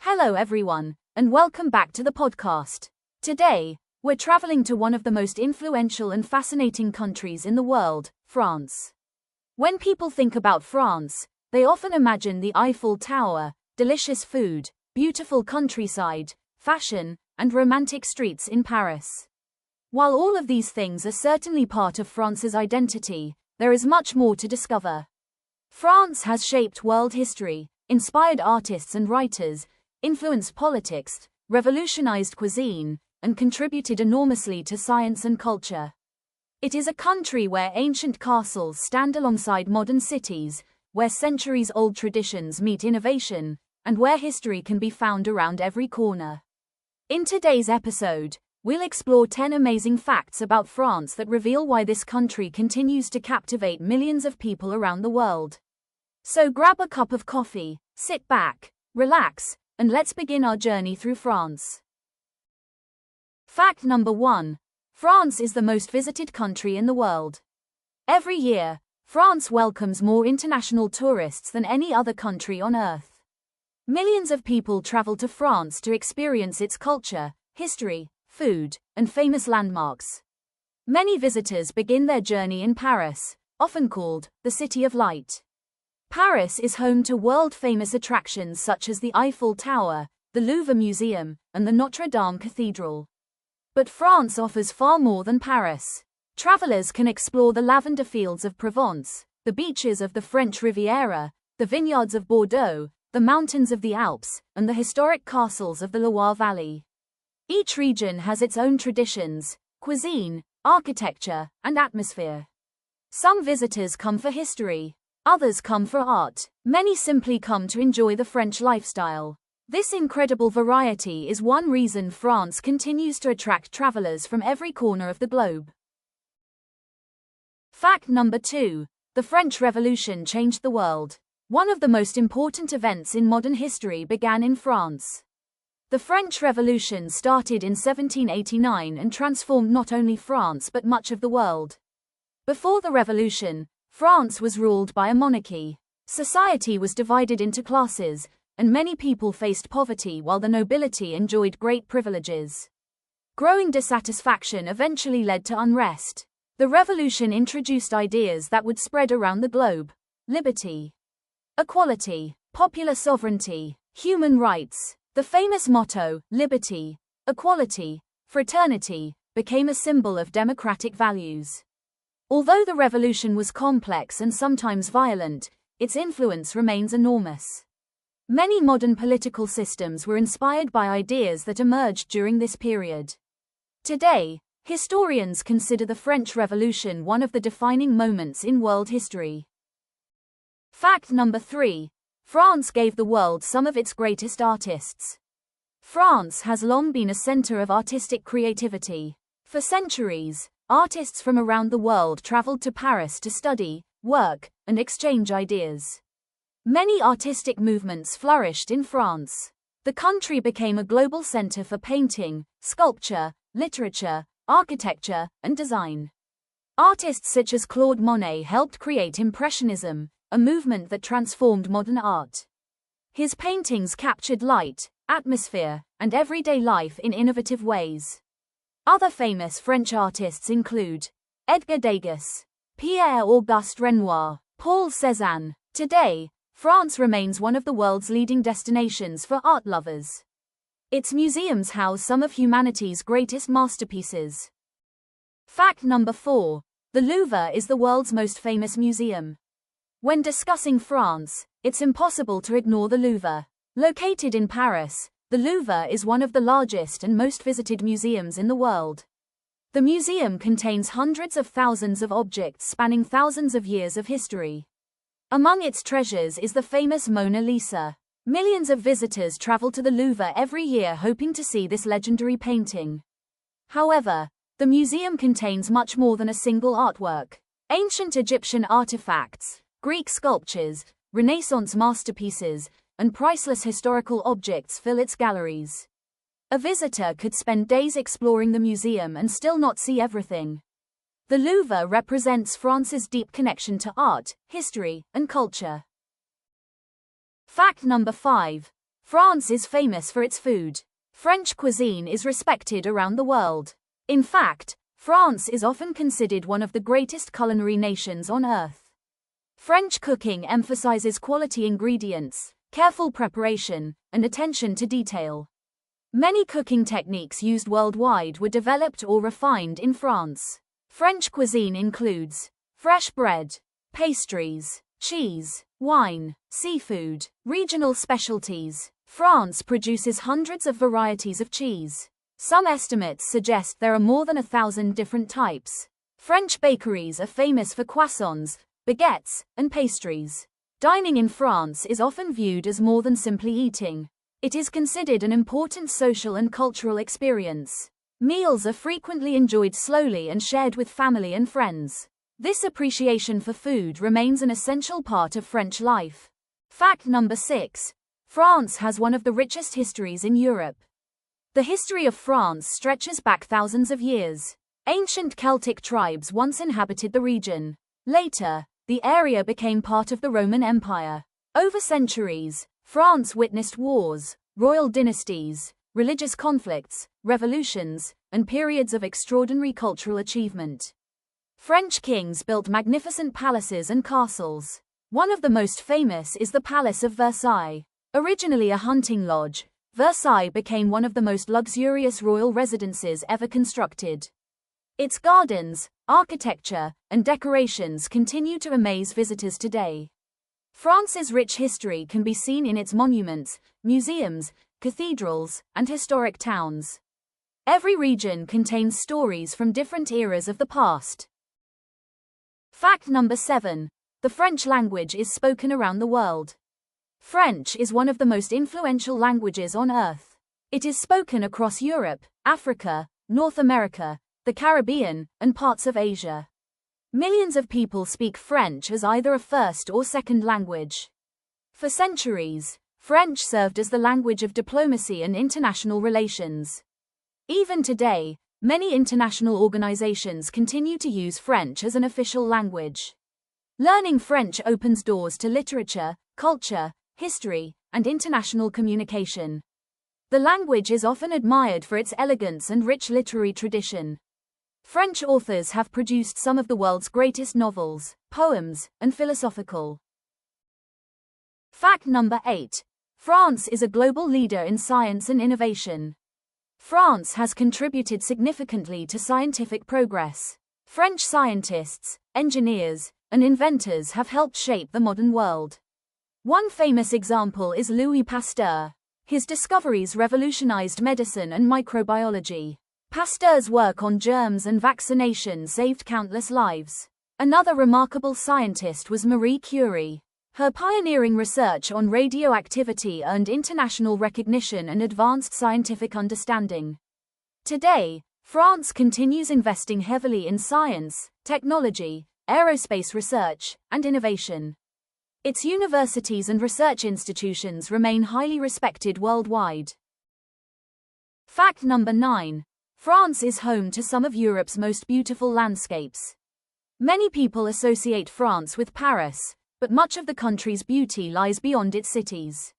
Hello everyone, and welcome back to the podcast. Today, we're traveling to one of the most influential and fascinating countries in the world, France. When people think about France, they often imagine the Eiffel Tower, delicious food, beautiful countryside, fashion, and romantic streets in Paris. While all of these things are certainly part of France's identity, there is much more to discover. France has shaped world history, inspired artists and writers, influenced politics, revolutionized cuisine, and contributed enormously to science and culture. It is a country where ancient castles stand alongside modern cities, where centuries-old traditions meet innovation, and where history can be found around every corner. In today's episode, we'll explore 10 amazing facts about France that reveal why this country continues to captivate millions of people around the world. So grab a cup of coffee, sit back, relax, and let's begin our journey through France. Fact number 1. France is the most visited country in the world. Every year, France welcomes more international tourists than any other country on Earth. Millions of people travel to France to experience its culture, history, food, and famous landmarks. Many visitors begin their journey in Paris, often called the City of Light. Paris is home to world-famous attractions such as the Eiffel Tower, the Louvre Museum, and the Notre Dame Cathedral. But France offers far more than Paris. Travelers can explore the lavender fields of Provence, the beaches of the French Riviera, the vineyards of Bordeaux, the mountains of the Alps, and the historic castles of the Loire Valley. Each region has its own traditions, cuisine, architecture, and atmosphere. Some visitors come for history. Others come for art. Many simply come to enjoy the French lifestyle. This incredible variety is one reason France continues to attract travelers from every corner of the globe. Fact number 2. The French Revolution changed the world. One of the most important events in modern history began in France. The French Revolution started in 1789 and transformed not only France but much of the world. Before the revolution, France was ruled by a monarchy. Society was divided into classes, and many people faced poverty while the nobility enjoyed great privileges. Growing dissatisfaction eventually led to unrest. The revolution introduced ideas that would spread around the globe: liberty, equality, popular sovereignty, human rights. The famous motto, liberty, equality, fraternity, became a symbol of democratic values. Although the revolution was complex and sometimes violent, its influence remains enormous. Many modern political systems were inspired by ideas that emerged during this period. Today, historians consider the French Revolution one of the defining moments in world history. Fact number 3. France gave the world some of its greatest artists. France has long been a center of artistic creativity. For centuries, artists from around the world traveled to Paris to study, work, and exchange ideas. Many artistic movements flourished in France. The country became a global center for painting, sculpture, literature, architecture, and design. Artists such as Claude Monet helped create Impressionism, a movement that transformed modern art. His paintings captured light, atmosphere, and everyday life in innovative ways. Other famous French artists include Edgar Degas, Pierre-Auguste Renoir, Paul Cézanne. Today, France remains one of the world's leading destinations for art lovers. Its museums house some of humanity's greatest masterpieces. Fact number 4. The Louvre is the world's most famous museum. When discussing France, it's impossible to ignore the Louvre. Located in Paris, the Louvre is one of the largest and most visited museums in the world. The museum contains hundreds of thousands of objects spanning thousands of years of history. Among its treasures is the famous Mona Lisa. Millions of visitors travel to the Louvre every year hoping to see this legendary painting. However, the museum contains much more than a single artwork. Ancient Egyptian artifacts, Greek sculptures, Renaissance masterpieces, and priceless historical objects fill its galleries. A visitor could spend days exploring the museum and still not see everything. The Louvre represents France's deep connection to art, history, and culture. Fact number 5. France is famous for its food. French cuisine is respected around the world. In fact, France is often considered one of the greatest culinary nations on earth. French cooking emphasizes quality ingredients, careful preparation, and attention to detail. Many cooking techniques used worldwide were developed or refined in France. French cuisine includes fresh bread, pastries, cheese, wine, seafood, regional specialties. France produces hundreds of varieties of cheese. Some estimates suggest there are more than 1,000 different types. French bakeries are famous for croissants, baguettes, and pastries. Dining in France is often viewed as more than simply eating. It is considered an important social and cultural experience. Meals are frequently enjoyed slowly and shared with family and friends. This appreciation for food remains an essential part of French life. Fact number 6. France has one of the richest histories in Europe. The history of France stretches back thousands of years. Ancient Celtic tribes once inhabited the region. Later, the area became part of the Roman Empire. Over centuries, France witnessed wars, royal dynasties, religious conflicts, revolutions, and periods of extraordinary cultural achievement. French kings built magnificent palaces and castles. One of the most famous is the Palace of Versailles. Originally a hunting lodge, Versailles became one of the most luxurious royal residences ever constructed. Its gardens, architecture, and decorations continue to amaze visitors today. France's rich history can be seen in its monuments, museums, cathedrals, and historic towns. Every region contains stories from different eras of the past. Fact number 7. The French language is spoken around the world. French is one of the most influential languages on earth. It is spoken across Europe, Africa, North America, the Caribbean, and parts of Asia. Millions of people speak French as either a first or second language. For centuries, French served as the language of diplomacy and international relations. Even today, many international organizations continue to use French as an official language. Learning French opens doors to literature, culture, history, and international communication. The language is often admired for its elegance and rich literary tradition. French authors have produced some of the world's greatest novels, poems, and philosophical. Fact number 8. France is a global leader in science and innovation. France has contributed significantly to scientific progress. French scientists, engineers, and inventors have helped shape the modern world. One famous example is Louis Pasteur. His discoveries revolutionized medicine and microbiology. Pasteur's work on germs and vaccination saved countless lives. Another remarkable scientist was Marie Curie. Her pioneering research on radioactivity earned international recognition and advanced scientific understanding. Today, France continues investing heavily in science, technology, aerospace research, and innovation. Its universities and research institutions remain highly respected worldwide. Fact number 9. France is home to some of Europe's most beautiful landscapes. Many people associate France with Paris, but much of the country's beauty lies beyond its cities.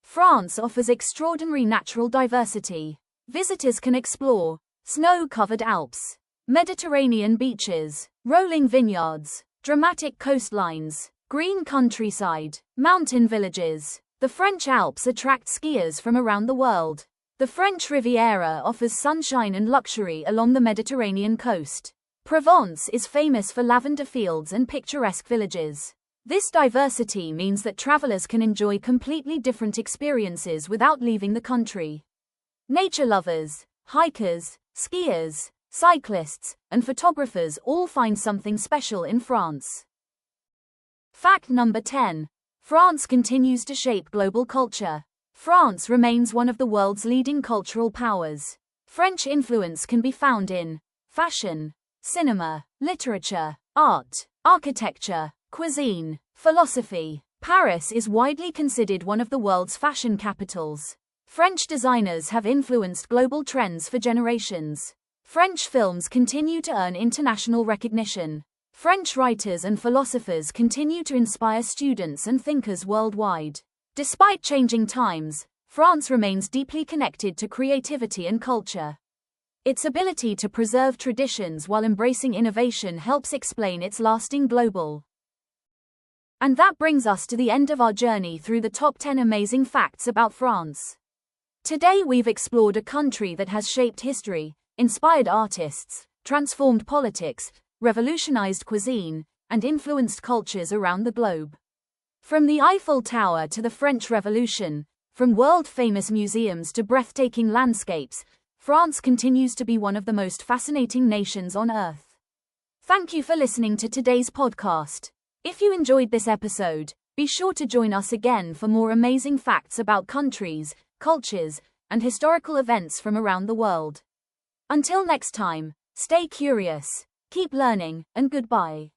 France offers extraordinary natural diversity. Visitors can explore snow-covered Alps, Mediterranean beaches, rolling vineyards, dramatic coastlines, green countryside, mountain villages. The French Alps attract skiers from around the world. The French Riviera offers sunshine and luxury along the Mediterranean coast. Provence is famous for lavender fields and picturesque villages. This diversity means that travelers can enjoy completely different experiences without leaving the country. Nature lovers, hikers, skiers, cyclists, and photographers all find something special in France. Fact number 10. France continues to shape global culture. France remains one of the world's leading cultural powers. French influence can be found in fashion, cinema, literature, art, architecture, cuisine, philosophy. Paris is widely considered one of the world's fashion capitals. French designers have influenced global trends for generations. French films continue to earn international recognition. French writers and philosophers continue to inspire students and thinkers worldwide. Despite changing times, France remains deeply connected to creativity and culture. Its ability to preserve traditions while embracing innovation helps explain its lasting global. And that brings us to the end of our journey through the top 10 amazing facts about France. Today we've explored a country that has shaped history, inspired artists, transformed politics, revolutionized cuisine, and influenced cultures around the globe. From the Eiffel Tower to the French Revolution, from world-famous museums to breathtaking landscapes, France continues to be one of the most fascinating nations on Earth. Thank you for listening to today's podcast. If you enjoyed this episode, be sure to join us again for more amazing facts about countries, cultures, and historical events from around the world. Until next time, stay curious, keep learning, and goodbye.